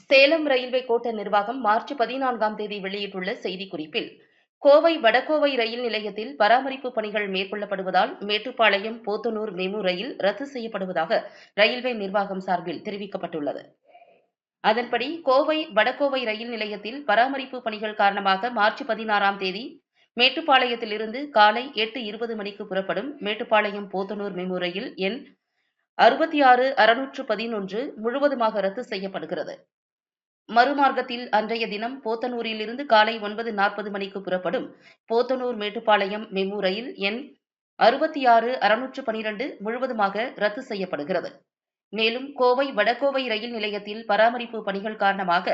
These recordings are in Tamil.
சேலம் ரயில்வே கோட்ட நிர்வாகம் மார்ச் 14ஆம் தேதி வெளியிட்டுள்ள செய்திக்குறிப்பில், கோவை வடகோவை ரயில் நிலையத்தில் பராமரிப்பு பணிகள் மேற்கொள்ளப்படுவதால் மேட்டுப்பாளையம் போத்தனூர் மெமு ரயில் ரத்து செய்யப்படுவதாக ரயில்வே நிர்வாகம் சார்பில் தெரிவிக்கப்பட்டுள்ளது. அதன்படி கோவை வடகோவை ரயில் நிலையத்தில் பராமரிப்பு பணிகள் காரணமாக மார்ச் 16ஆம் தேதி மேட்டுப்பாளையத்திலிருந்து காலை 8:20 மணிக்கு புறப்படும் மேட்டுப்பாளையம் போத்தனூர் மெமு ரயில் எண் 66-611 முழுவதுமாக ரத்து செய்யப்படுகிறது. மறுமார்க்கத்தில் அன்றைய தினம் போத்தனூரிலிருந்து காலை 9:40 மணிக்கு புறப்படும் போத்தனூர் மேட்டுப்பாளையம் மெமு ரயில் எண் 66-612 முழுவதுமாக ரத்து செய்யப்படுகிறது. மேலும் கோவை வடகோவை ரயில் நிலையத்தில் பராமரிப்பு பணிகள் காரணமாக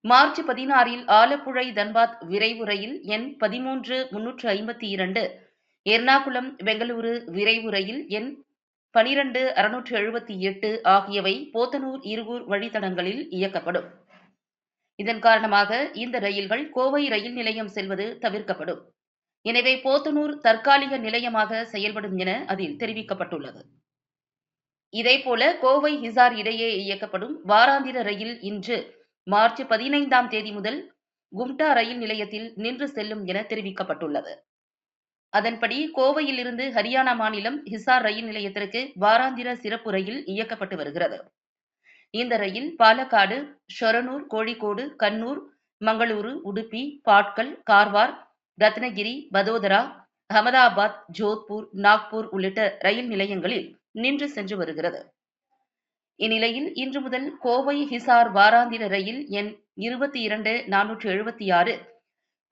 மார்ச் 16இல் ஆலப்புழை தன்பாத் விரைவு ரயில் எண் 13-352, எர்ணாகுளம் பெங்களூரு விரைவு ரயில் எண் 12-678 ஆகியவை போத்தனூர் இருகூர் வழித்தடங்களில் இயக்கப்படும். இதன் காரணமாக இந்த ரயில்கள் கோவை ரயில் நிலையம் செல்வது தவிர்க்கப்படும். எனவே போத்தனூர் தற்காலிக நிலையமாக செயல்படும் என அதில் தெரிவிக்கப்பட்டுள்ளது. இதேபோல கோவை ஹிசார் இடையே இயக்கப்படும் வாராந்திர ரயில் இன்று மார்ச் 15ஆம் தேதி முதல் கும்டா ரயில் நிலையத்தில் நின்று செல்லும் என தெரிவிக்கப்பட்டுள்ளது. அதன்படி கோவையிலிருந்து ஹரியானா மாநிலம் ஹிசார் ரயில் நிலையத்திற்கு வாராந்திர சிறப்பு ரயில் இயக்கப்பட்டு வருகிறது. இந்த ரயில் பாலக்காடு, ஷொரனூர், கோழிக்கோடு, கண்ணூர், மங்களூரு, உடுப்பி, பாட்கல், கார்வார், ரத்னகிரி, வதோதரா, அகமதாபாத், ஜோத்பூர், நாக்பூர் உள்ளிட்ட ரயில் நிலையங்களில் நின்று சென்று வருகிறது. இந்நிலையில் இன்று முதல் கோவை ஹிசார் வாராந்திர ரயில் எண் 22-476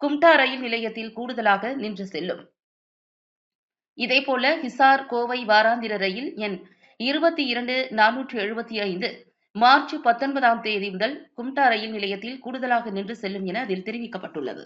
கும்டா ரயில் நிலையத்தில் கூடுதலாக நின்று செல்லும். இதேபோல ஹிசார் கோவை வாராந்திர ரயில் எண் 22-475 மார்ச் 19ஆம் தேதி முதல் கும்டா ரயில் நிலையத்தில் கூடுதலாக நின்று செல்லும் என அதில் தெரிவிக்கப்பட்டுள்ளது.